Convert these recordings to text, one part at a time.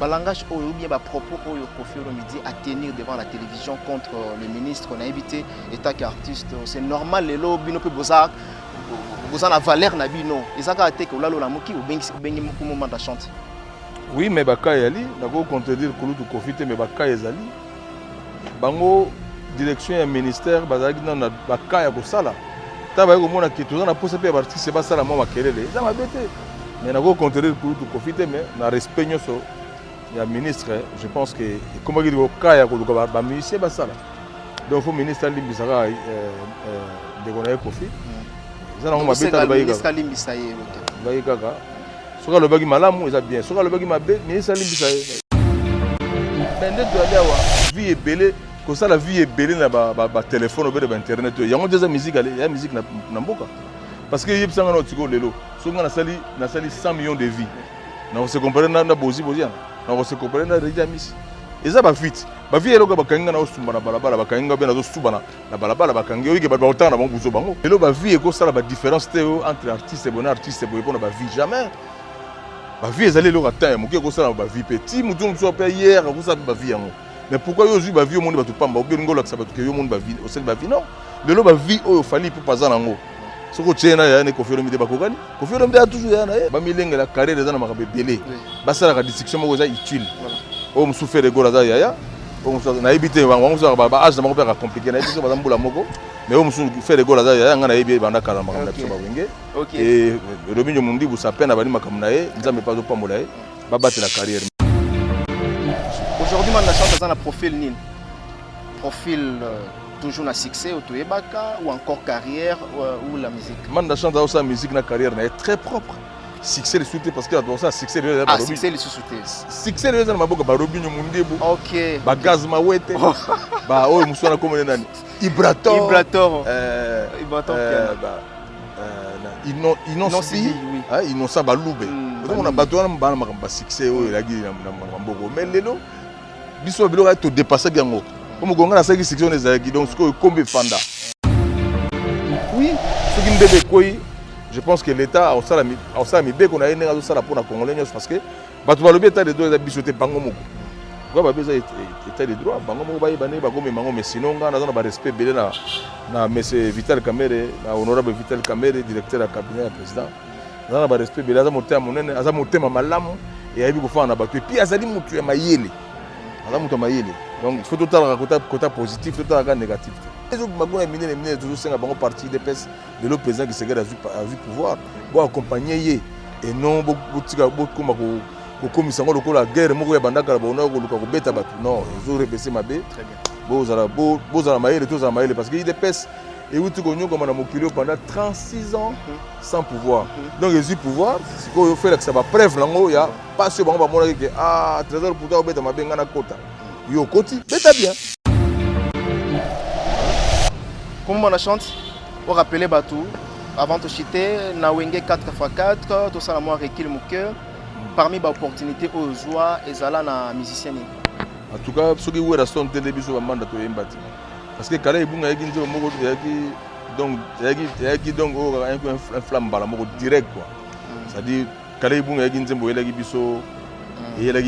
langage ou bien propos au Koffi Olomide à tenir devant la télévision contre le ministre, on a évité état qu'artiste. C'est normal, les lots, bino pe bozak, bozak la valeur na bino. Et ça a été que là, l'olamuki ou bengi moment de chanter. Oui, mais baka yali, d'accord, contredire Kouloutou Koffi, mais baka yali. Bango direction et ministère, bazaki dans baka ya kosala. Taba yako mona ki tozana posa pe artiste c'est pas ça la mama kelele. Ça m'a bêté. Mais d'accord, contredire Kouloutou Koffi, mais na respect nyoso. Il y a ministre, je pense que comment il dit au cas ya ko ba musicien ba ça là. Donc faut ministre limbisaka de konaye Koffi. Ça na mama bêté ba yika. Ministre limbisaye OK. Ba yika ka. Soka le bagi malamu eza bien. Soka le bagi mabe ministre limbisaye. Bende to aller wa vie est belle. Comme ça la vie est belle na ba téléphone ou ba internet. Il y a déjà musique aller, il y a musique na mboka. Parce que yeb sanga no tiko lelo. Soka na sali 100 millions de vies. Na se comparer na bozi bozi. On se comprend na rejamis. Et ça va vite. Ba vie eloko bakanga na osumba na balabala bakanga be na zo suba na balabala bakanga oyi ke ba otana bango buzo bango. Elo ba vie eko sala ba différence entre artiste et bon artiste et bon ba vie jamais. Ba vie ezali eloko ata mo ke ko sala ba vie petit mutu so pe hier ko sala ba vie yango. Mais pourquoi yo zu ba vie au monde ba to pamba obi ngolo ka ba to ke yo monde ba vie o sel ba vie non. Lelo ba vie oyo fali pour pas nango. Soko tshena ya ne Koffi Olomide bakokani Koffi Olomide a toujours ya na ba milenge la carrière des ana makabe belé basala ka discussion moko za utile o msouffre de gola za yaya o msouffre na ibité wango so ba âge na moko pe ka compliqué na ibité ba mbula moko mais o msouffre fait de gola za yaya ngana ibi banda kala makamba so ba wenge et Robinho Mundi bu sa peine abali makamna ye nzambe pas zo pambola ye ba battre la carrière. Aujourd'hui man la chance dans la profil nini profil toujours na succès au Toyebaka ou encore carrière ou la musique. Man la chance dans sa musique na carrière est très propre. Succès le soutien parce que dans ça succès le succès le soutien. Succès le na maboka ba Robinho Mundi bu. OK. Ba gaz mawete. Ba o musona comme nani. Ibrator. Ibrator. Innocent oui. Ah innocent ba loube. Donc on a bateau na ba makamba succès o elagi na mboko. Mais lelo biso biloko to dépasser gango. Comme on a 5 sections des agues, donc ce qu'on combe fanda. Oui, ce qui me dit quoi, je pense que l'État a mis bien qu'on a une raison pour la Congolais parce que bateau va le bien de droit d'habitude bango moko. Quoi ba besoin état de droit bango moko ba ibane ba gomé bango mais sinon on a dans respect belé na monsieur Vital Kamerhe, na honorable Vital Kamerhe, directeur du cabinet du président. On a ba respect belé za motema monene, za motema malamu et ayibi ko fa na bateau puis azali mutu ya mayele. Aza mutu mayele. Donc il faut tout le côté positif, tout le négatif. Les autres magouilles minés toujours c'est un bon parti des pèses de l'autre président qui se garde à du pouvoir. Bon accompagner et non beaucoup comme ça la guerre moko ya bandaka ba ona ko beta batu non ils ont rebaissé ma bé très bien. Bozala maïle tous za maïle parce que il des pèses et où tu connais comme on a mokilo pendant 36 ans sans pouvoir. Donc ils ont pouvoir, c'est quoi fait que ça va preuve lango ya pas ce bon ba mona que ah trésor pour toi beta ma benga na kota. Yo Koti, bêta bien. Comment on a chanté? Pour rappeler Batou, avant de chuter, na wenge 4x4, tout ça la moi requis mon cœur. Parmi les opportunités aux joies et zala na musicien. En tout cas, ceux qui ouvrent la sonde de biso va manda to yembati. Parce que kala ibunga yaki nzo moko yaki donc un flamme bala moko direct quoi. C'est-à-dire kala ibunga yaki nzo yaki biso et il a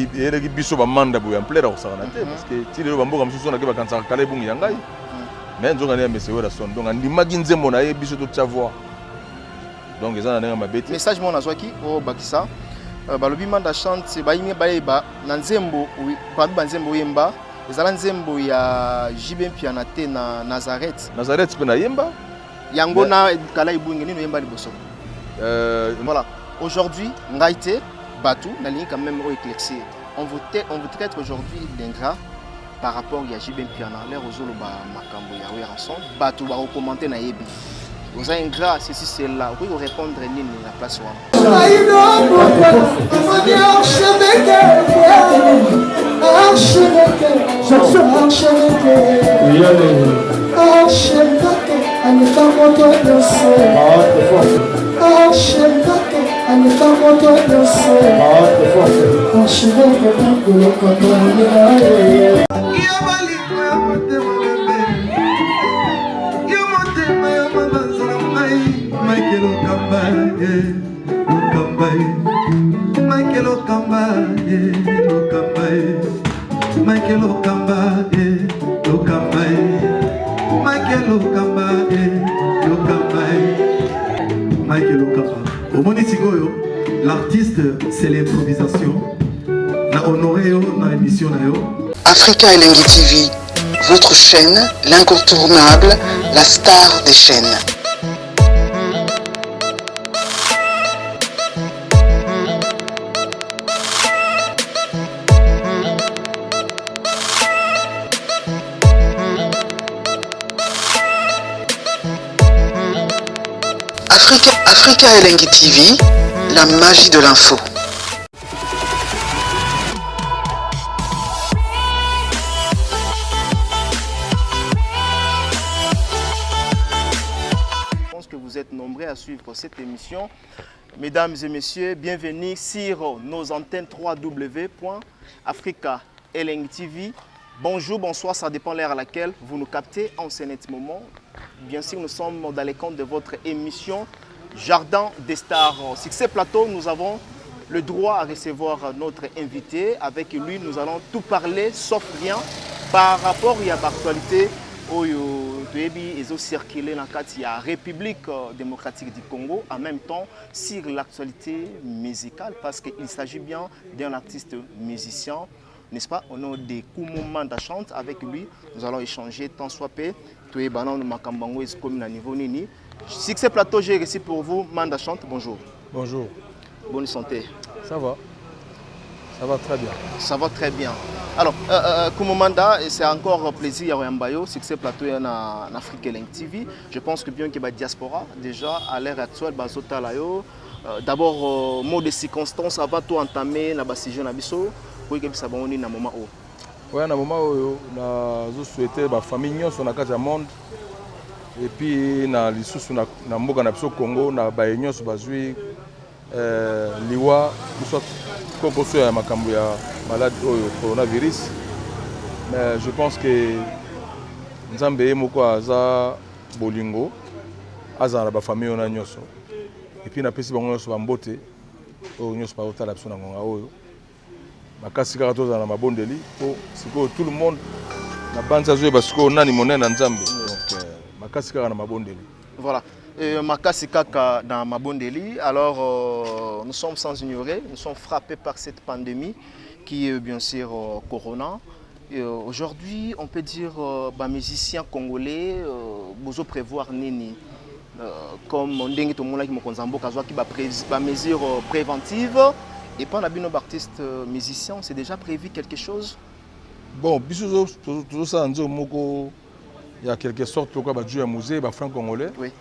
biso ba manda bo en plaire ça na te parce que ti le bamboka msusu na ke ba kansa kala ibunga yangai mais nzo ngani mese wera son donc andimaki nzembo na ye biso to tchavoi donc ezana na ma bête message mon azwaki o bakisa balobi manda chante ba yimi ba na nzembo ba nzembo yemba ezala nzembo ya Jibe Mpiana te na Nazareth pe na yemba yango na kala ibunga nino yemba liboso voilà aujourd'hui ngaite Batou, la ligne quand même éclaircie. On veut être aujourd'hui d'ingrat par rapport à Jibe Mpiana. Les réseaux makambo ya we rançon. Batou va recommander na yebi. Vous avez ingrat ceci c'est là. Vous pouvez répondre ni la place là. Michael Okamba, Michael Okamba, Okamba, Michael Okamba, Okamba, Michael Okamba. Au Monisigoyo, l'artiste, c'est l'improvisation. Na honoré dans l'émission. Africa Elengi TV, votre chaîne, l'incontournable, la star des chaînes. Africa Elengi TV, la magie de l'info. Je pense que vous êtes nombreux à suivre cette émission. Mesdames et messieurs, bienvenue sur nos antennes www.africa Elengi TV. Bonjour, bonsoir, ça dépend l'heure à laquelle vous nous captez en ce net moment. Bien sûr, nous sommes dans les comptes de votre émission Jardin des Stars. Sur ce plateau, nous avons le droit à recevoir notre invité. Avec lui, nous allons tout parler, sauf rien, par rapport à l'actualité qui circulé dans la République démocratique du Congo, en même temps sur l'actualité musicale, parce qu'il s'agit bien d'un artiste musicien. N'est-ce pas? Au nom de Kumu Manda Chante, avec lui, nous allons échanger tant soit peu. Tout est banan de Makambango et comme à niveau Nini. Si ce plateau, j'ai réussi pour vous, Manda Chante, bonjour. Bonjour. Bonne santé. Ça va. Ça va très bien. Ça va très bien. Alors, Kumu Manda, c'est encore un plaisir à Yambayo, si ce plateau est en Afrique Elengi TV. Je pense que bien qu'il y a la diaspora, déjà à l'ère actuelle, Bazota Layo. D'abord, mot de circonstance, avant tout entamer la Bassijon Abisso. Oui, na moment où. Oui, na moment où je souhaitais la famille sur la carte du monde et puis na lisusu na mboka na biso Congo na ba union so bazui liwa soit composé ya makambo ya malade au coronavirus. Mais je pense que Nzambe moko aza bolingo aza na ba famille na nyonso et puis na pesi bango nyonso ba mbote o nyonso pa otala biso na ngonga oyo. Makasi kaka toza na mabondeli po siko tout le monde na banza zoye basiko nani monene na Nzambe. Donc makasi kaka na mabondeli. Voilà. Makasi kaka na mabondeli. Alors nous sommes sans ignorer, nous sommes frappés par cette pandémie qui est bien sûr Corona. Aujourd'hui, on peut dire les musiciens congolais besoin prévoir nini comme ndenge to mona ki mokonzambo kazwa ki ba mesures préventives. Et pas un artiste musicien, c'est déjà prévu quelque chose? Bon, tout ça, il y a quelque sorte pourquoi bah jouer à musée, bah franc congolais. Oui.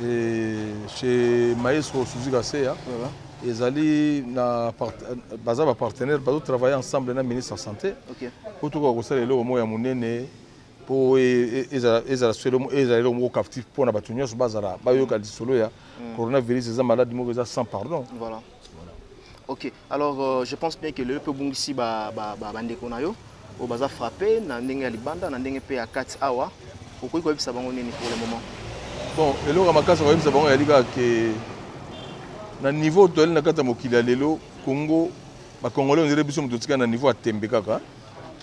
Et chez Maestro Suzy Gasséa, ils allaient na partenaire, bah travailler ensemble dans le ministre de la santé. OK. Pour tout quoi, ça les lots moi à monene pour ils allaient au captif pour na batunyo sur bazara, bah yo ka disolo ya coronavirus les malades mauvais sans pardon. Voilà. Ok, alors je pense bien que le peuple ici bandeko na yo au baza frappé na ndenge ya libanda na ndenge pe ya kati awa pourquoi ko bisa bango nini pour le moment. Bon, eloko makasa ko bisa bango ya liga ke na niveau to na kata mokili lelo Congo ba congolais on dirait biso mutotika na niveau atembe kaka.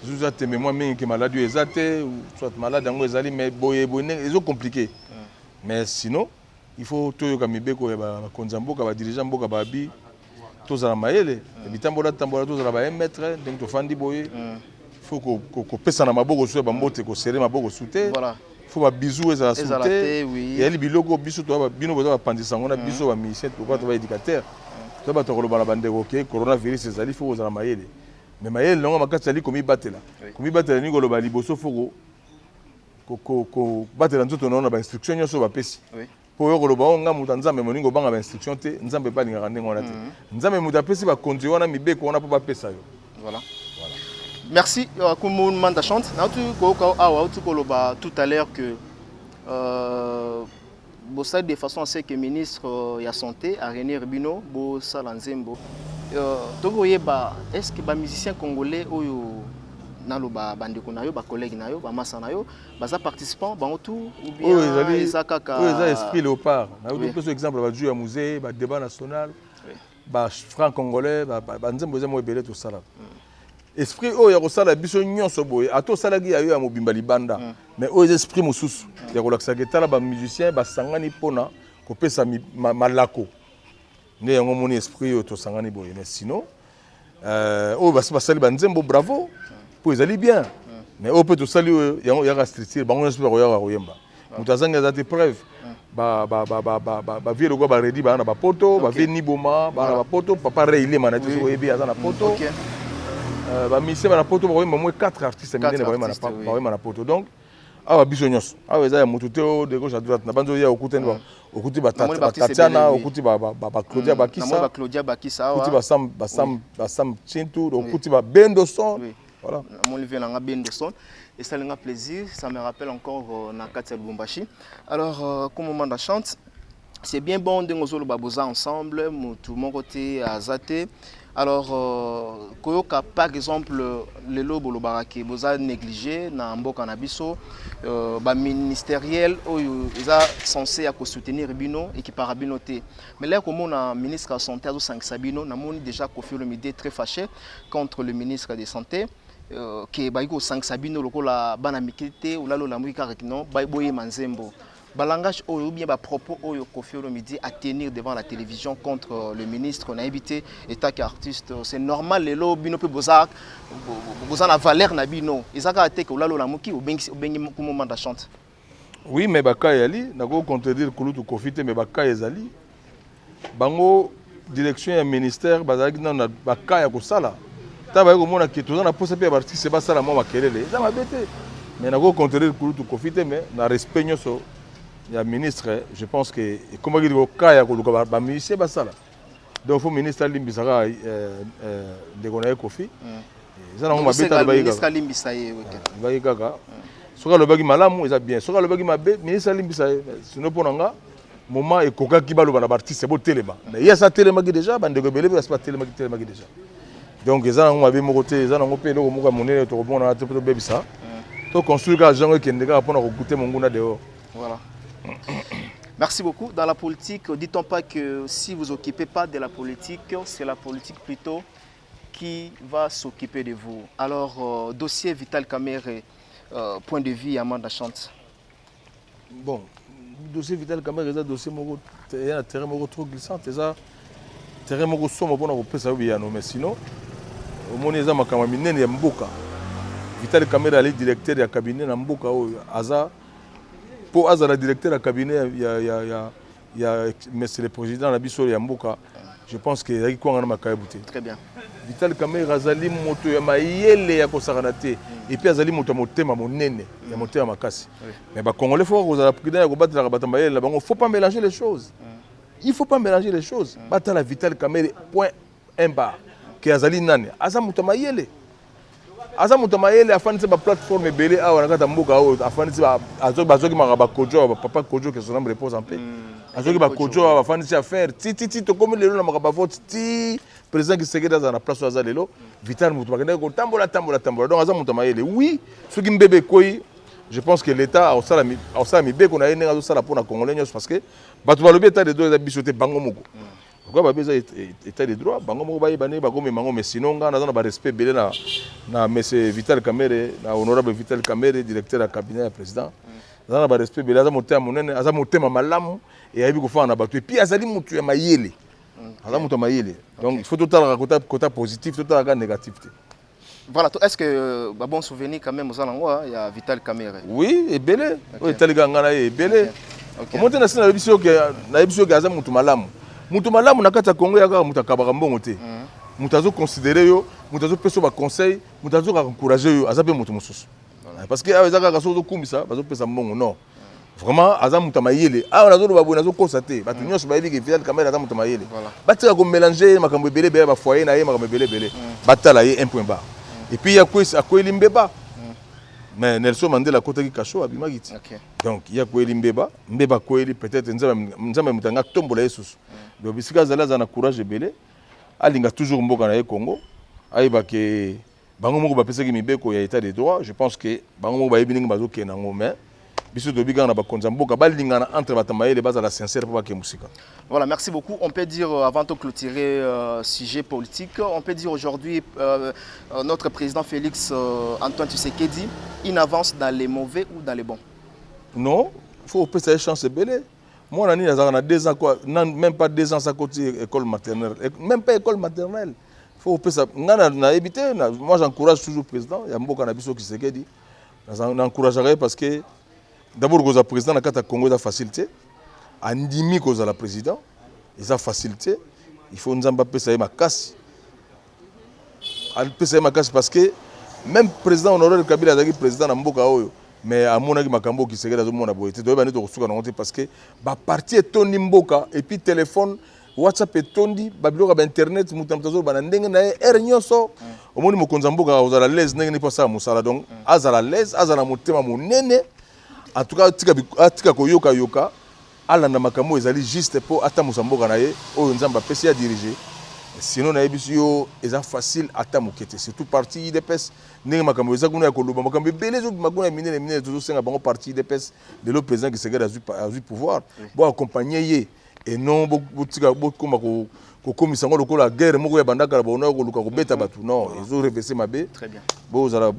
Zuza tembe moi mingi ke maladie ezate ou soit malade ngo ezali mais boye ezo compliqué. Mais sinon, il faut toyoka mibeko ya ba konzamboka ba dirigeant mboka ba bi tous à la maïle, et tambola tous à la baie maître, donc tu fais boy. Faut qu'on pèse na maboko sur bambote, qu'on serre maboko souté. Voilà. Faut ba bisou et à souté. Oui. Et les bilogo bisou toi bino boza pandisanga na bisou ba mission pourquoi tu vas éducateur. Toi ba to koloba la bande OK, coronavirus ezali faut aux la maïle. Mais maïle non makati ali komi batela. Komi batela ni koloba liboso faut ko batela nzoto na ba instruction nyoso ba pesi. Oui. Pour eux, le bon, on a Nzambe moningo banga ba instruction te, Nzambe ba linga rande ngona te. Nzambe muda pesi ba conduire wana mibeko wana pa pesa yo. Voilà. Merci Kumu Manda Chante. Na tu ko awa tu koloba tout à l'heure que bossa de façon à ce que ministre ya santé a René Rubino bo salanzembo. To boyeba est-ce que ba musicien congolais oyo nalo ba bandeko na yo ba collègue na yo ba massa na yo baza participant ba tout ou bien ezakaka oui esprit léopard na yo deux exemples ba jouer à musée ba débat national ba franc congolais ba nzembo zemo ebele to sala esprit oyo ya kosala biso nyonso boye ato salaki ya yo ya mobimba libanda mais oyo esprit mosusu ya kolakisa ke tala ba musicien basangani pona kopesa malako nde yango moni esprit oyo tosangani boye mais sinon oyo basi basali banzembo bravo po ezali bien mais oyo mpe tosali oyo yango yaka structure bango nyonso mpe bakoyaka koyemba moto azangi aza te preuve bavie lokwa baredi baa na bapoto bavie niboma baa na bapoto papa reilema na te oyebi aza na poto bamisie bana poto bakoyemba mwe 4 artistes minene bakoyemba na poto donc awa biso nyonso awa eza ya motu te o de gauche à droite na banzo oya okutani okuti batatiana okuti baclaudia bakisa okuti basam chintu okuti babendo son voilà mon livre nanga bendo son et ça a plaisir, ça me rappelle encore Nakatia Lubumbashi. Alors, comme on m'en chante, c'est bien bon de nous aller ensemble, tout mon côté à Zate. Alors, Koyoka, par exemple, le lobo le baraki, vous avez négligé, na mboka na biso, ministériel, ils sont censés soutenir Bino et qui par Bino te. Mais là, comme on a un ministre de la Santé, Sabino, on a déjà confirmé une idée très fâchée contre le ministre de la Santé. Que baiko sang sabino lokola bana mikite ou lalo la mwika rekino boye manzembo balangage ou bien ba propos oyo Koffi Olomide à tenir devant la télévision contre le ministre on a évité état qu'artiste c'est normal les lo bino pe bozak bozana valeur na bino ezaka ate ko lalo la muki ou bengi ko moment da chante oui mais baka yali nako contredire kulutu Koffi te mais baka ezali bango direction ya ministère bazaki na baka ya kosala taba ko mona ke tozana posa pe artiste ba sala mo makelele za mabete mais nako contredire kulutu Koffi te mais na respect nyoso ya ministre je pense que comme il ko kaya ko ba musicien ba sala donc faut ministre limbisaka de konaye Koffi za na mo mabete ba ministre limbisaye ba kaka soka lo bagi malamu eza bien soka lo bagi mabe ministre limbisaye sinon ponanga moment et koka ki ba lo ba artiste bo telema mais il y a ça telema ki déjà ba ndeko belebe pas telema ki déjà donc ils ont mabe moko te ils ont pe loko moko monene to ko na te to bebisa to construire ka jango kendeka pona ko goûter monguna dehors voilà. Merci beaucoup. Dans la politique, dit-on pas que si vous occupez pas de la politique, c'est la politique plutôt qui va s'occuper de vous. Alors, dossier Vital Kamerhe, point de vue Amanda Chante. Bon, dossier Vital Kamerhe, c'est un dossier il y a un terrain trop glissant, c'est un terrain moko somo pona ko pesa biyano mais sinon au moins ils ont makama minene ya mboka. Vital Kamerhe ali directeur ya cabinet na mboka oyo aza pour Azara directeur du cabinet, il y a monsieur le président de Bisso Yamboka. Je pense qu'il y a quoi en Makabouté. Très bien. Vital Kamerhe Azali moto ya mayele ya kosaranate et puis Azali moto motema monene ya motema makasi. Mais ba congolais faut que za président ya kobattre la batambayele là bango faut pas mélanger les choses. Il faut pas mélanger les choses. Batala Vital Kamerhe point un bar que Azali nane aza moto mayele. Aza moto mayele afanisi ba plateforme belé awa na kata mboka oyo afanisi bazoki makaba kojo papa kojo que son nom repose en paix azoki ba kojo afanisi affaire ti to comme lelo na makaba vote ti président qui sekeda za na place aza lelo Vital moto bakende ko tambola donc aza moto mayele oui soki mbebe koyi je pense que l'état a osala mi beko na yenga zo sala pour na congolais parce que batu balobi état de droit za bisoté bango moko pourquoi ba beza état de droit bango moko bayi bane bagome mango mais sinon nga na ba respect belé na monsieur Vital Kamerhe na honorable Vital Kamerhe directeur du cabinet du président na ba respect belé aza motema monene aza motema malamu et ayibi ko fa na bato et puis azali mutu ya mayele aza mutu mayele donc il faut tout le côté positif tout le négatif. Voilà, est-ce que bon souvenir quand même aux Alangois, il y a Vital Kamerhe. Oui, et belé. Oui, Taligangana et belé. Comment est-ce que na biso que aza mutu malamu. Mutu malamu na kata Congo ya ka mutu kabaka mbongo te. Mutu azo considérer yo, mutu azo peso ba conseil, mutu azo encourager yo, aza pe mutu mususu. Parce que aza ka so kumbisa, bazo pesa mbongo non. Vraiment aza mutu mayele. Ah on azo ba bo nazo constater, ba tunyo so ba yebi que Vital Kamerhe aza mutu mayele. Ba tira ko mélanger makambo belé belé ba foyer na ye makambo belé belé. Ba tala ye un point bas. Et puis il y a quoi Mbeba. Mais Nelson Mandela kotaki kasho abimagiti. Donc il y a quoi Mbeba quoi peut-être nzamba mutanga tombola yesusu. Donc bisika zala za na courage belé. Alinga toujours mboka na Congo. Aiba ke bango moko ba pesaki mibeko ya état de droit, je pense que bango moko ba yebininga bazoke na ngomé. biso tobiga na bakonza mboka balingana entre batamaye les bases à la sincère pour que musika. Voilà, merci beaucoup. On peut dire, avant de clôturer sujet politique, on peut dire aujourd'hui, notre président Félix Antoine Tshisekedi, il avance dans les mauvais ou dans les bons? Non, il faut que ça chance belé. Moi, on a 2 ans, quoi, même pas 2 ans, ça côté école maternelle. Même pas école maternelle. Il faut que ça. Moi, j'encourage toujours le président. Il y a beaucoup de gens qui se dit. J'encouragerais parce que d'abord, le président dans le Congo a facilité. Andimi cause la président, ils ont facilité. Il faut nous embarquer ça ma casse. Ça ma casse parce que même président honoré Kabila est président de Mboka Oyo. Mais à mon avis, Makambo qui serait dans le monde à Boïté, doit être parce que la partie est tondi Mboka et puis téléphone, WhatsApp est tondi, Babylore Internet, Moutamtazo, Banandeng, Ernyoso. Au moins, mon Konzamboka, vous avez l'aise, n'est pas ça, Moussala. Donc, Azala l'aise, Azala Moutema, mon néné. En tout cas, Tika Koyoka Yoka, Alana Makamo, ils allaient juste pour Atamoussamboka Naye, où Nzamba PC a dirigé. Sinon, Naïbisio, c'est facile à Tamokete. C'est tout parti IDPS. N'est pas comme ça qu'on a Koloba. Mais comme les autres, Magona Mine, les tous c'est un bon parti IDPS. De l'autre président qui s'est à du pouvoir. Bon, accompagner et non beaucoup comme ça, on la guerre, on a bandaka, on a bêta batu. Non, ils ont réversé ma baie. Très bien. Beaux à la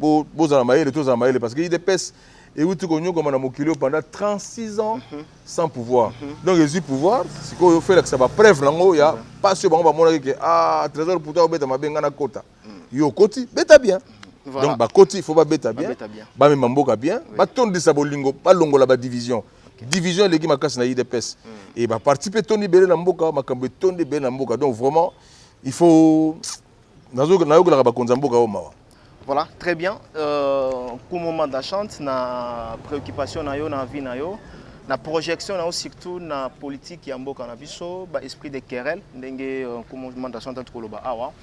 maille, tous à la maille, parce que IDPS. Et où tu connais comme on a mokilio pendant 36 ans sans pouvoir. Donc, ils ont pouvoir. C'est qu'on fait que ça va preuve là, il y a pas sûr on va montrer que ah trésor pour toi bêta ma bengana kota. Yo koti bêta bien. Donc ba koti il faut pas bêta bien. Ba même mboka bien. Ba ton de sabolingo pas longo la ba division. Division les qui ma casse na IDPS. Et ba participer ton libéré na mboka makambe ton libéré na mboka. Donc vraiment il faut nazo la ba konza mboka o mawa. Voilà, très bien. Pour le moment d'achante, na préoccupation na yo, na vie na yo, na projection na surtout na politique ya mboka na biso, ba esprit de querelle, ndenge pour le moment d'achante entre koloba awa.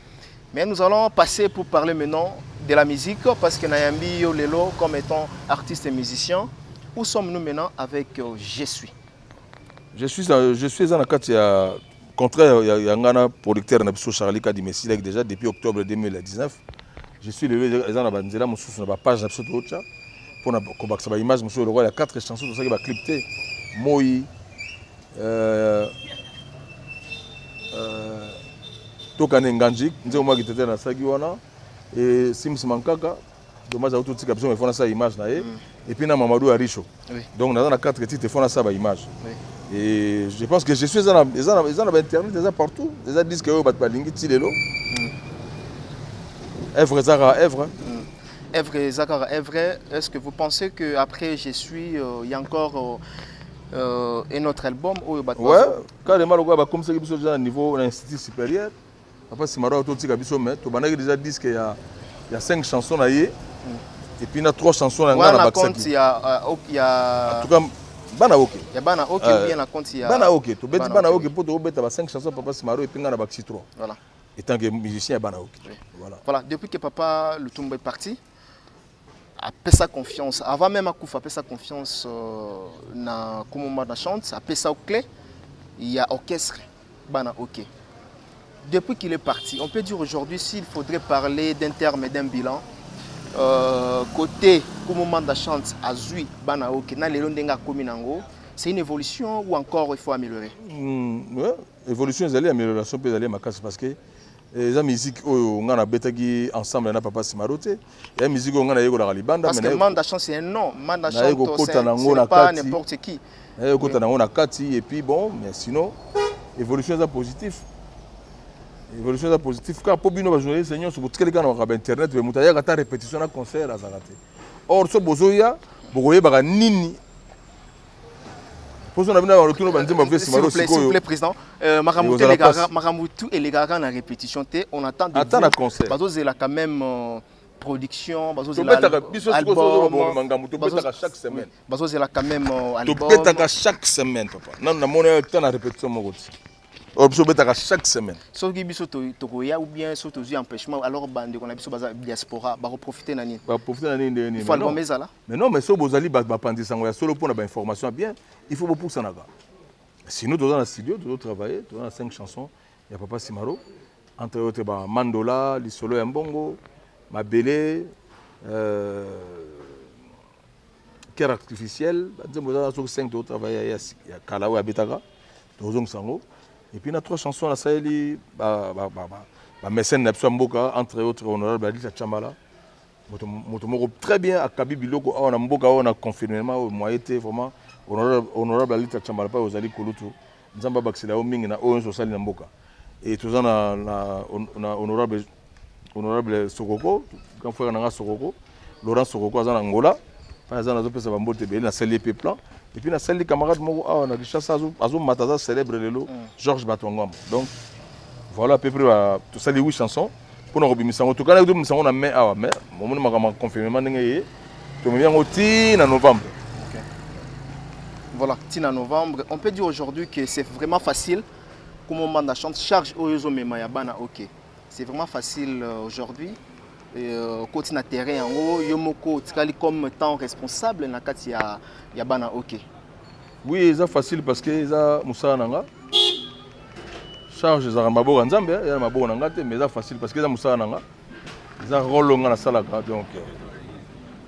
Mais nous allons passer pour parler maintenant de la musique parce que Nayambi yo lelo comme étant artiste et musicien. Où sommes-nous maintenant avec Je suis? Je suis dans la carte, il y a contraire, il y a un producteur na biso Charlie Kadimesi déjà depuis octobre 2019. Je suis le gens na ma page absolument pour combattre sa image monsieur le roi il y a 4 chansons tout ça qui va clipter Moi Tokane Nganjik ndio moi qui était na sagi wana et Sims Mankaka dommage à tout tika besoin faire ça image na et puis na Mamadou Arisho donc dans 4 titres font ça ba image et je pense que je suis dans internet déjà partout déjà disent que yo bat balingi tilelo Èvre Zara Èvre. Èvre Zara Èvre, est-ce que vous pensez qu'après Je suis, il y a encore un autre album ou ouais, carrément, comme ça, il y a un niveau institut supérieur. Après, si je suis déjà dit qu'il y a 5 chansons là, et puis il y a 3 chansons là. Il y a. En tout cas, Bana OK. Il y a Bana OK ou bien la compte il y a. Bana OK. Tu bêtis Bana OK pour te mettre 5 chansons Papa Simaro et puis il y a Baxi 3. Voilà. Étant que musicien, Bana OK. Voilà, depuis que Papa Lutumba est parti, a fait sa confiance. Avant même à Koufa, a fait sa confiance na Kumuma na chante, a fait sa clé. Il y a orchestre, Bana OK. Depuis qu'il est parti, on peut dire aujourd'hui s'il faudrait parler d'un terme et d'un bilan. Côté Kumuma na chante, Azui, Bana OK, na lelo ndenga kominango. C'est une évolution ou encore il faut améliorer? Ouais, évolution, ils allaient amélioration, peut aller ma casse parce que les musique on a betagi ensemble na Papa Simarote et musique on a yego la libanda parce que Manda chance c'est un nom Manda chante c'est pas n'importe qui kota na ngona kati et puis bon mais sinon évolution est positive car pour bino ba journaliste seigneur sur tous les gars na internet mais mutaya kata répétition na concert à Zarate or so bozoya bokoye ba nini. S'il vous plaît, président, Maramoutou et les gars en répétition, on attend de vous. Concert. Bazo la quand même production, Bazo chaque semaine. Bazo la quand même album. Chaque semaine, papa. Non, on a temps de répétition chaque semaine. Sauf que biso tokoya ou bien sauf que empêchement alors bande qu'on a biso baza diaspora ba profiter nani. Ba profiter nani. Il faut album ça là. Mais non, mais so bozali ba pandi sango ya solo pour na ba information bien, il faut beaucoup ça naga. Sinon dans le studio, tu dois travailler, tu as 5 chansons, il y a Papa Simaro entre autres ba Mandola, Lisolo ya Mbongo, Mabele cœur artificiel nzembo za so 5 to travailler ya kalawa ya betaka tozong sango et puis na 3 chansons la saeli ba mécène na mboka entre autres honorable Alita Chambala moto moko très bien akabi biloko awa na mboka awa na confinement moyen te vraiment honorable Alita Chambala pa ozali kolutu nzamba bakisela o mingi na o so sali na mboka et tozana na honorable Sokoko quand frère na Sokoko Laurent Sokoko azana Angola pa azana zo pesa bambote be na sali pe plan et puis na sali camarade moko awa na Richassa azo mataza célèbre lelo Georges Batongam donc voilà à peu près tout ça les 8 chansons pour nous rebimisa en tout cas nous sommes na mai awa mais moment ma confirmement ndenge to me bien oti na novembre. Voilà, tina novembre. On peut dire aujourd'hui que c'est vraiment facile comme on manda chante charge oyozo mema ya bana OK. C'est vraiment facile aujourd'hui. Côté na terrain en haut yomoko tikali comme temps responsable na kati ya bana OK. Oui, c'est facile parce que ça musala nanga charge za maboko nzambe ya maboko nanga te mais c'est facile parce que ça musala nanga ça rôle nga na salaka donc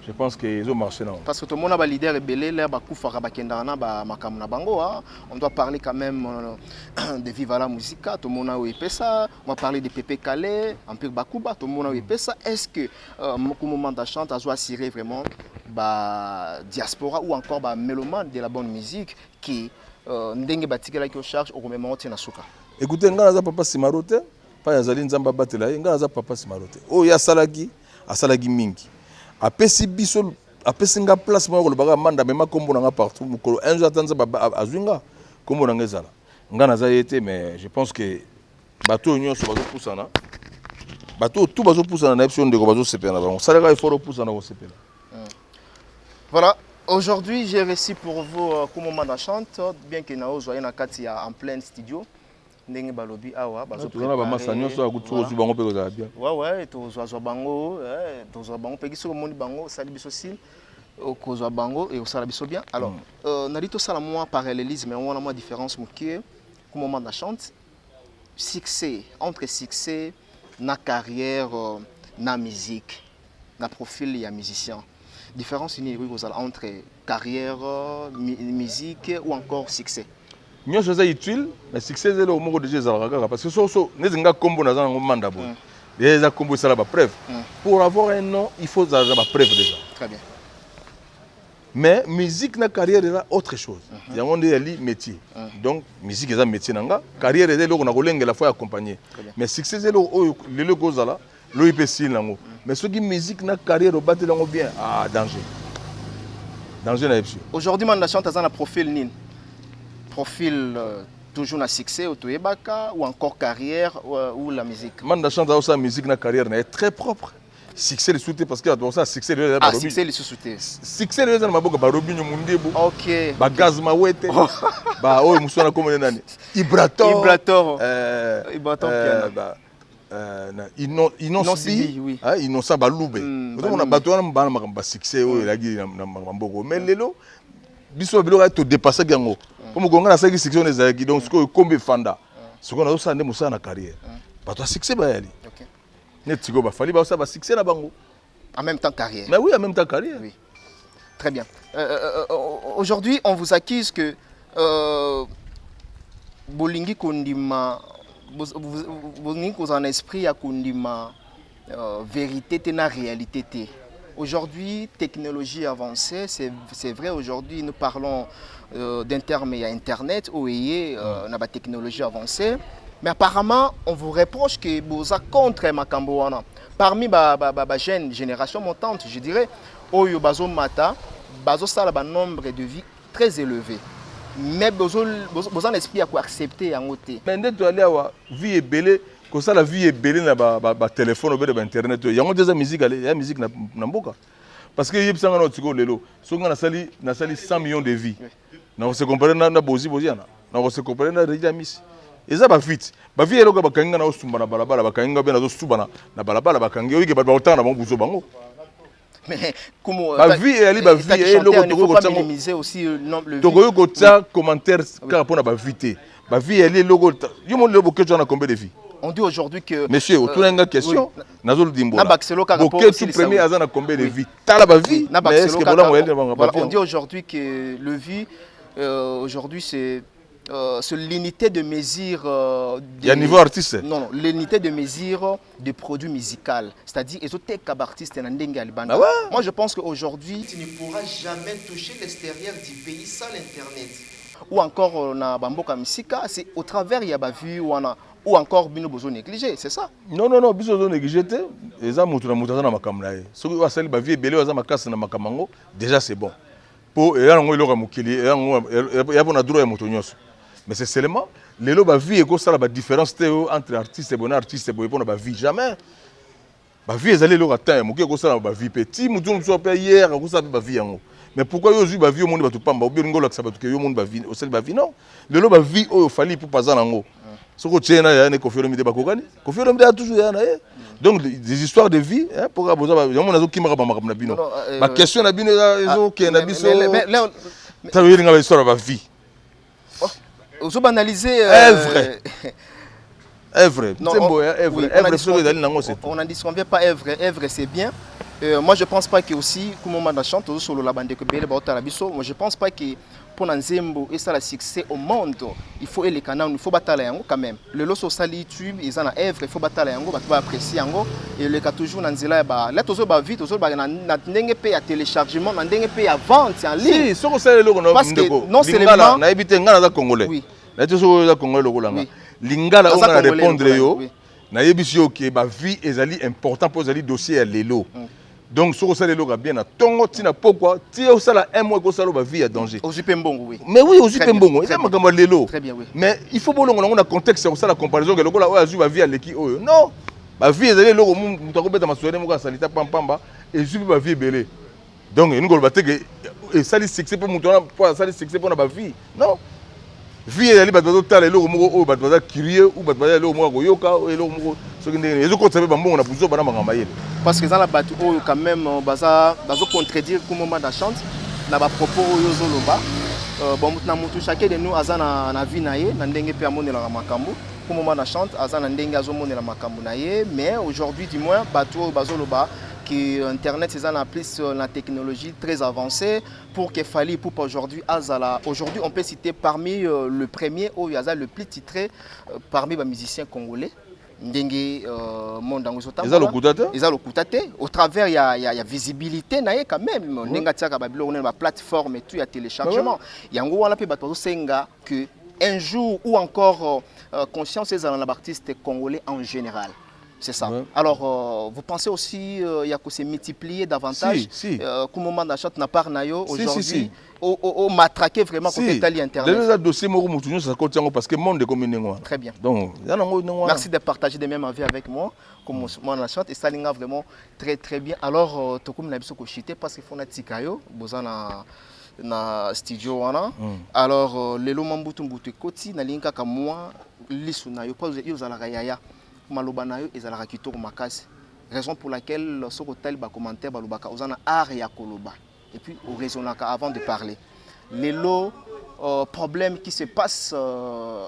je pense que ils ont marché là. Parce que tout le monde a ba leader rebelle là ba kufaka ba kendana ba makamu na bango on doit parler quand même de Viva la Musica, tout le monde a eu ça, on va parler de Pépé Calais, Empire Bakuba, tout le monde a eu ça. Est-ce que au moment de chante a assuré vraiment ba diaspora ou encore ba mélomane de la bonne musique qui ndenge batikela ki charge au même moment na suka. Écoutez ngana za papa Simarote, pa yazali nzamba batela, ngana za papa Simarote. O ya salagi, asalagi mingi. Apesi biso apesi nga place mo ko lobaka manda mema kombo nga partout mukolo un jour atanza azwinga kombo nga ezala nga naza yete mais je pense que bato nyonso bazo pusana bato tout bazo pusana na episode ndeko bazo sepela bango salaka il faut pusana ko sepela. Voilà, aujourd'hui j'ai reçu pour vous comme moment chante bien que na ozoye na kati en plein studio. Ndenge balobi awa bazo préparer ba masa nyonso akutuko zu bango pe ko za bien. Ouais tozwa bango pe kiso moni bango sali biso sil okozwa bango et osala biso bien. Alors na dito sala moi parallélisme on a moi différence mukie comme moment na chante succès entre succès na carrière na musique na profil ya musicien. Différence ni entre carrière musique ou encore succès. Nous sommes utile, mais succès est le mot de Jésus parce que so nous nga kombo na zango manda bo. Déjà kombo ça la preuve. Pour avoir un nom, il faut la preuve déjà. Très bien. Mais musique na carrière est autre chose. Il y a un métier. Donc musique est un métier nanga, carrière est le ko na kolengela faut accompagner. Mais succès est le kozala, le ipesi nango. Mais ce qui musique na carrière battre lango bien, danger. Danger na epsi. Aujourd'hui man na chante dans la profil nin. Profil toujours na succès au Toyebaka ou encore carrière ou la musique. Man chante dans sa musique na carrière est très propre. Succès le soutien parce que dans ça succès le succès le soutien. Succès le maboka ba Robinho Mundebo. OK. Ba Gaz Mawete. Ba oyo musona comme nani. Ibrator. Innocent oui. Innocent Balube. On a bato na ba succès oyo lagi na maboko. Mais lelo biso biloko to dépasser gango. Comme gonga na saki succès les aki donc ce que kombe fanda. Ce qu'on a ça ndé musana carrière. Bato succès ba yali. OK. Netiko ba fali ba ça ba succès na bango. En même temps carrière. Mais oui, en même temps carrière. Oui. Très bien. Aujourd'hui, on vous accuse que bolingi kondima bolingi ko en esprit ya kondima vérité te na réalité te. Aujourd'hui, technologie avancée, c'est vrai, aujourd'hui nous parlons d'un terme, il y a Internet, où il y a la technologie avancée, mais apparemment, on vous reproche que vous êtes contre Makamboana. Parmi la jeune génération montante, je dirais, Oyo Bazo Mata, Bazo Sala un nombre de vies très élevé. Mais vous avez l'esprit à accepter en côté. Mais dès que tu as vie est belle, comme ça la vie est belle na téléphone ou internet, il y a déjà musique il y a musique na mboka. Parce que yeb sanga na tiko lelo, so nga na sali 100 millions de vies. Na se comparer na bozi boziana. Na se comparer na Reja Miss. Eza ba vite. Ba vie eloko bakanga na osumba na balabala bakanga bena zo suba na balabala bakanga oyi ke ba otana na buzo bango. Mais comment ba vie ali ba vie eloko to ko tsango minimiser aussi le nombre to ko ko tsa commentaire car pour na ba vite. Ba vie ali eloko yo mo lebo que tu as combien de vies? On dit aujourd'hui que... Monsieur, autour d'une question, Nazol Dimbo. Boketu premier a combien de vie? T'as la vie. Mais est-ce que on dit aujourd'hui que le vie, aujourd'hui, c'est l'unité de mesure... Il y a un niveau artiste. Non, l'unité de mesure des produits musicaux. C'est-à-dire, ils ont des artistes dans le Moi, je pense qu'aujourd'hui, tu ne pourras jamais toucher l'extérieur du pays sans l'Internet. Ou encore, na bamboka misika, c'est au travers, il y a ba vue, ou encore, bino besoin négligé, c'est ça? Non, besoin négligé, les gens ont na makamnae. Ceux qui ont sali ba vie, belé, ont makasi na makamango, déjà c'est bon. Pour et là, on est mukili, et y a bon droit à motonyos. Mais c'est seulement les lots ba vie et ça la différence entre artiste et bon artiste et bon ba vie jamais. Ba vie ezali lo atteint, muké ko ça ba vie petit, mutu so pa hier, ko ça ba vie yango. Mais pourquoi yo ba vie au monde ba to pamba, obi ngolo ka sabatu ke yo monde ba vie, au sel ba vie non. Le lo ba vie o fali pour pas nango. Soko tchena ya ne Koffi Olomide ba kokani. Koffi Olomide a toujours ya na ye. Donc des histoires de vie hein pour ka boza ba yo mona zo kimaka ba makam na bino. Ba question na bino ezo ke na biso. Ta yo nga ba histoire ba vie. Vous analysez Èvre. On n'en disconvient pas Èvre c'est bien. Moi je pense pas que aussi comme on chante sur la bande que belle baota biso, moi je pense pas que pour Nzembo et ça le succès au monde, il faut les canaux, il faut battre yango quand même. Le lot sur YouTube, ils en a Èvre, il faut battre yango, va apprécier yango et le cas toujours Nanzela ba là toujours ba vite, toujours ba na ndenge pe à téléchargement, na ndenge pe à vente en ligne. Si, soko ça le logo non seulement na ebité ngana za congolais. Oui. Na toujours za congolais logo langa. Lingala on va répondre yo. Na yebisi yo ke ba vie ezali important pour ezali dossier à lelo. Donc soko ça le logo bien na tongo tina pourquoi ti o sala un mois ko sala ba vie à danger. Au Jupembongo oui. Mais oui, au Jupembongo, c'est makambo lelo. Très bien oui. Mais il faut bolongo na contexte ça la comparaison que logo la o ba vie à leki oyo. Non. Ba vie ezali logo mutu ko beta masore mo ka salita pamba et jupe ba vie belé. Donc nous ko ba teke et sali succès pour mutu pour sali succès pour na ba vie. Non. Vie ezali ba dozo tala logo moko o ba dozo curieux ou ba dozo logo moko yoka o logo moko soki ndenge ezo ko tsabe ba mbongo na buzo bana makamba yele. Parce que dans la batu oyo quand même baza contredire comme moment da chante na ba propos oyo zoloba bon na mutu chacun de nous azana na vie na ye na ndenge pe amonela makambo comme moment da chante azana ndenge azomonela makambo na ye mais aujourd'hui du moins batu oyo bazoloba que Internet c'est en plus la technologie très avancée pour qu'il fallait pour aujourd'hui azala aujourd'hui on peut citer parmi le premier oyo azala le plus titré parmi les musiciens congolais ndenge monde ngo sotamba eza lokutate au travers il y a visibilité naie quand même ndenge tiaka ba bilo na plateforme et tout il y a téléchargement yango wana pe bato senga que un jour ou encore conscience des artistes congolais en général. C'est ça. Ouais. Alors, vous pensez aussi qu'il y a que c'est multiplié davantage comme moment d'achat n'a pas nayo aujourd'hui au matraquer vraiment côté tali internet. Le dossier Moro ça continue parce que monde est comme une. Très bien. Donc, merci de partager des mêmes avis avec moi comme moi d'achat et ça linga vraiment très bien. Alors, to comme na biso ko chité parce qu'il faut na tikayo bozana na studio wana. Alors, lelo mambutu mbutu koti na linga ka moi lisu na yo pas yo za la yaya. Maloba na yo ezalaka kitoko makasi raison pour laquelle ce hôtel ba commentaire balobaka ozana art ya koloba et puis au raisonnaka avant de parler les lots problèmes qui se passent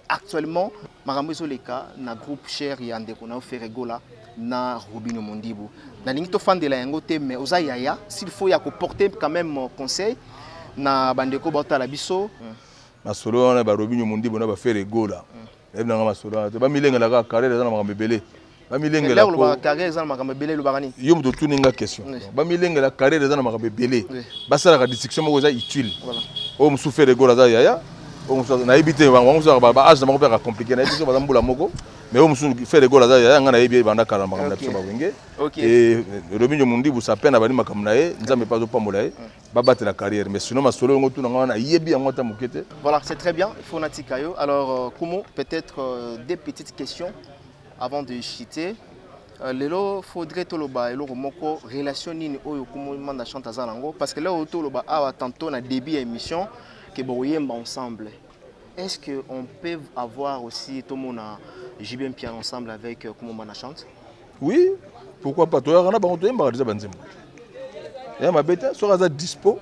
actuellement makambo ezoleka na groupe cher ya ndeko na Ferregola na Robino Mondibu na lingi to fandela yango te mais oza yaya s'il faut ya ko porter quand même conseil na bandeko botala biso masolo na ba Robino Mondibu na ba Ferregola ebna ngama solo ba milenga la carrière dans makambo belé ba milenga la carrière dans makambo belé lo bagani yo muto tuninga question ba milenga la carrière dans makambo belé ba sala ka discussion moko za utile voilà o musu faire gola za yaya o musu na ibite ba musu ba age na moko ka compliqué na ibite ba mbula moko mais o musu faire gola za yaya ngana ibi banda kala makambo na biso ba wenge et Robinho Mondibu sa peine ba ni makambo na ye nzambe pas zo pambola ye ba battre la carrière mais sinon ma solo ngo tuna ngana yebi yango ta mukete. Voilà, c'est très bien, il faut natikayo. Alors comment peut-être des petites questions avant de chiter. Lelo faudrait toloba elo moko relation nini oyo kumo manda chante azango parce que là toloba awa tantôt na début émission que boyemba ensemble. Est-ce que on peut avoir aussi tout mon JBM piano ensemble avec kumo manda chante? Oui, pourquoi pas toi on a ba to yemba déjà banzembo. Ya mabeta soka dispo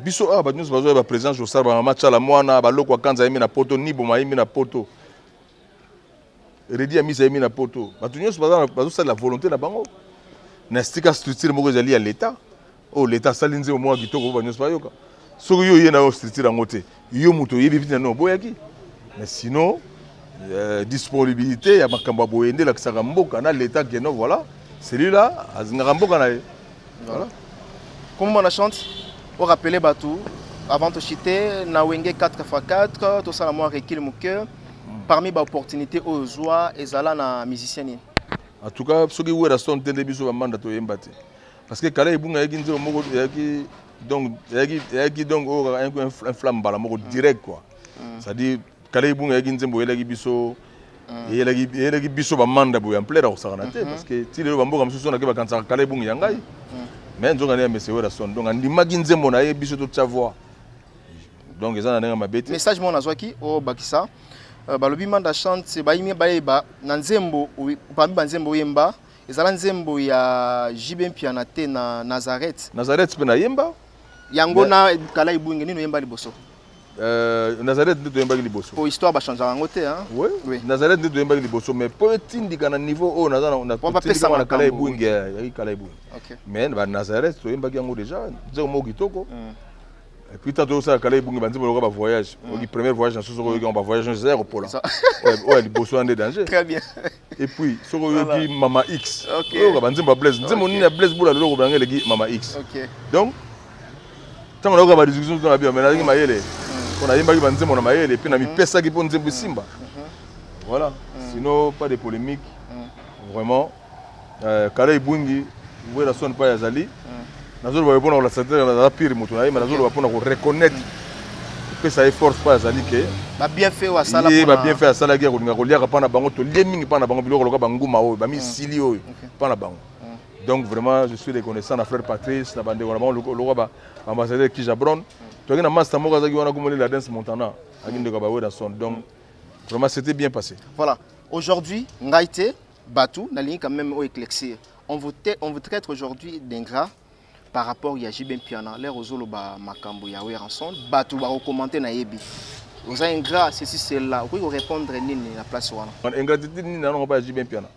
biso ba news bazo ba présence au sarba match la mwana ba lokwa kanza yemi na poto ni boma yemi na poto redi ya misa yemi na poto bato nyonso bazosala la volonté na bango na estika structure moko ezali ya l'état oyo l'état asali nzembo moko kitoko po banyonso bayoka soki yo oye na yo structure yango te yo moto oyebi mpe nano oboyaki mais sinon disponibilité ya makambo ya boye nde elakisaka mboka na l'état keno voilà celui-là azingaka mboka na ye voilà. Comment on chante on rappelait Batou avant de chiter na wenge 4x4 tout ça la moi requis mon cœur parmi les opportunités aux joies et zala na musicien en tout cas ceux qui oué la son tende biso bamanda to yembate parce que kala ibunga yaki nzo moko yaki donc un flamme bala moko direct quoi ça dit kala ibunga yaki nzembo yelaki biso yelaki biso bamanda boya en plein au sakana te parce que ti lelo bamboka msusu na ke bakansa kala ibunga yangai mais nzonga ne mese wera son donc andimaki nzembo na ye biso to tsavoir donc ezana nenga mabete message mon azwaki o bakisa balobi manda chante bayimi bayeba na nzembo parmi banzembo yemba ezala nzembo ya Jibe Mpiana te na Nazareth pe na yemba yango na kala ibunge nino yemba liboso Nazareth nde toyembaki liboso po histoire ba changer yango te hein oui Nazareth nde toyembaki liboso mais po etindika na niveau oyo naza na tindika na kala ibunge ya kala ibunge mais ba Nazareth toyembaki yango déjà nzembo moko kitoko. Et puis tantôt ça kala ibungi banzi boloka ba voyage oki premier voyage na soso ko ba voyage dans aéroport là ouais li bosso en danger très bien et puis soko yoki mama X ko banzi ba blaze nzemo nini na blaze bula lolo ko bangele ki mama X donc tango na ko ba discussion dans la bio mais na ki mayele on a yimba ki banzi mo na mayele puis na mi pesa ki po nzembo simba voilà sinon pas de polémique vraiment kala ibungi wera son pas yazali nazolo ba pona la santé na pire moto na yema nazolo ba pona ko reconnaître que ça est force pas azali ke ba bien fait wa sala ba bien fait sala ki ko linga ko lia ka pana bango to leming pana bango biloko loka banguma oyo ba mi sili oyo pana bango donc vraiment je suis reconnaissant à frère Patrice na bande ko bango loka ba ambassadeur Kijabron to na master moko azaki wana ko moli la danse montana akinde ko ba weda son donc vraiment c'était bien passé. Voilà, aujourd'hui ngaite Batou na ligne quand même au éclaircir on vous traite aujourd'hui d'ingrat par rapport à Jibe Mpiana, les Rosolo ba makambo ya rançon, Batou ba recommander na yebi. Vous avez un gras ceci cela, vous pouvez répondre nini la place wana. Ingratitude nini na ngo ba Jibe Mpiana.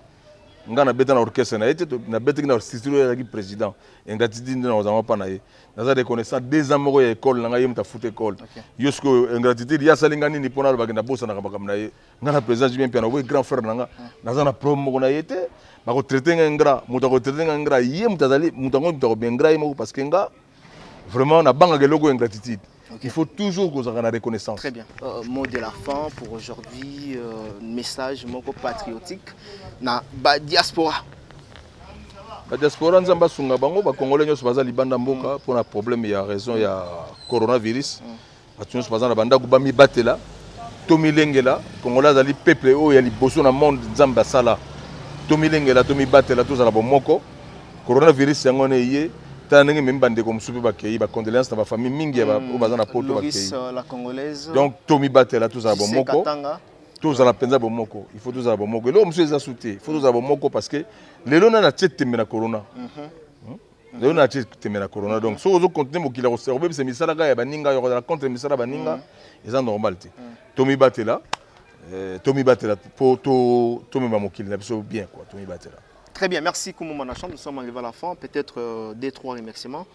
Ngana beta na orchestre na été na beta na structure ya président. Ingratitude nini na ozama pa na ye. Naza reconnaissant des amoureux ya école na ngai mta foot école. Yosko ingratitude ya salinga nini pona ba na bossa na kabaka na ye. Ngana président Jibe Mpiana we grand frère na nga. Naza na promo na yete. Bako traiter ngra muta ko traiter ngra yé mutazali mutango mutako bengra yemo parce que nga vraiment na banga logo ingratitude. Il faut toujours que ça ait la reconnaissance. Très bien. Mot de la fin pour aujourd'hui, message moko patriotique na ba diaspora. La diaspora nzamba sunga bango ba congolais nyos baza libanda mboka pour un problème ya raison ya coronavirus. Ba nyos baza na banda ko ba mi batela tomi lengela congolais ali peuple o ya liboso na monde nzamba sala. Tomi lengela tomi batela tous ala bomoko coronavirus yango ne yé tanenge même bande comme soupe ba kei ba condoléances na ba famille mingi ba baza na poto ba kei la congolaise donc tomi batela tous ala bomoko tous ala penza bomoko il faut tous ala bomoko lo monsieur eza souté il faut tous ala bomoko parce que lelo na tete na corona lelo na tete na corona donc so ozo continuer mo kila ko serbe c'est misala ga ya baninga yo la contre misala baninga eza normal te tomi batela Tommy Batela pour Tommy Mamokil, bien quoi, Tommy Batela. Très bien, merci Koumou Manacham, nous sommes arrivés à la fin, peut-être 2-3 remerciements.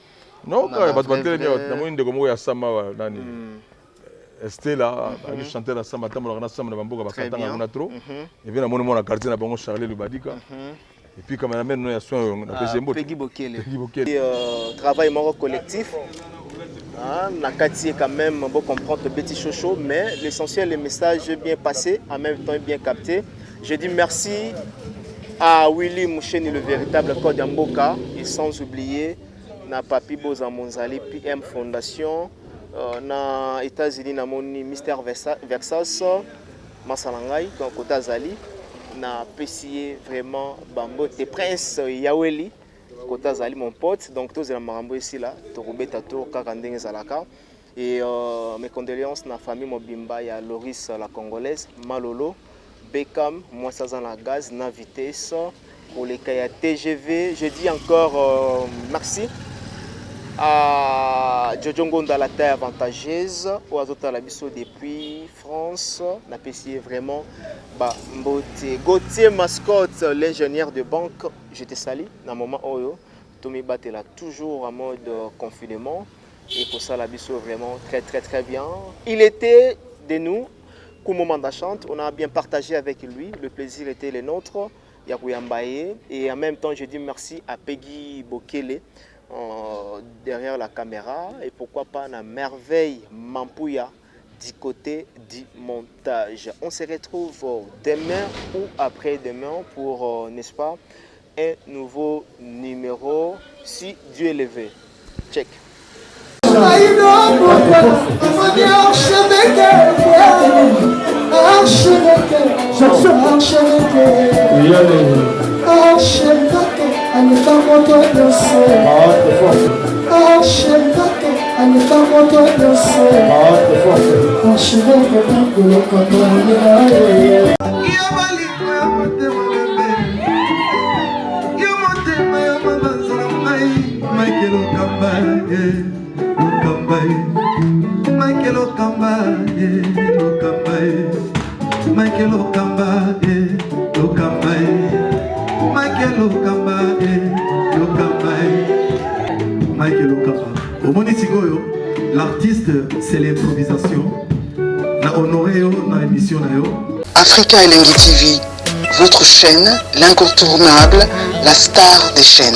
Non, il y a pas de batterie, il y a Sama, Estela, qui chantait la Sama, Tamara Sama, la Bamboga, Bakatanga, Natro, et bien à mon quartier, la Bango Charlie Lubadika. Et puis, comme elle amène, nous, il y a soin, Peggy Bokele. Travail moro collectif. Nakati est quand même bon comprendre le petit chocho, mais l'essentiel, le message est bien passé, en même temps bien capté. Je dis merci à Willy Moucheni, le véritable code d'Amboka, et sans oublier na Papi Boza Monzali, PM Fondation, na États-Unis, na moni Mister Versas, Masalangai, Kota Zali, na PCA vraiment Bambo, te Prince Yaweli. Kota Zali mon pote, donc tous les marambo ici là, Torobé Tato, Kakandeng Zalaka. Et mes condoléances na famille Mobimba, il y a Loris la Congolaise, Malolo, Beckham, moi ça dans la gaz, na vitesse, pour les cas TGV. Je dis encore merci Jojo Ngonda la taille avantageuse ou azota la biso depuis France n'a pas vraiment mbote Gauthier Mascotte l'ingénieur de banque je te salue dans moment oyo Tommy Batela toujours en mode confinement et pour ça la biso vraiment très bien il était de nous au moment de la chante on a bien partagé avec lui le plaisir était le nôtre Yakuyambaye et en même temps je dis merci à Peggy Bokele derrière la caméra et pourquoi pas la merveille Mampouya du côté du montage. On se retrouve demain ou après-demain pour, n'est-ce pas, un nouveau numéro si Dieu est levé. Check. L'artiste, c'est l'improvisation. La honoré dans l'émission. Africa Elengi TV, votre chaîne, l'incontournable, la star des chaînes.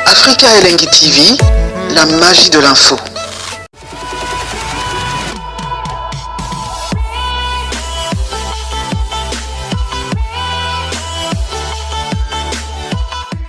Africa Elengi TV, la magie de l'info.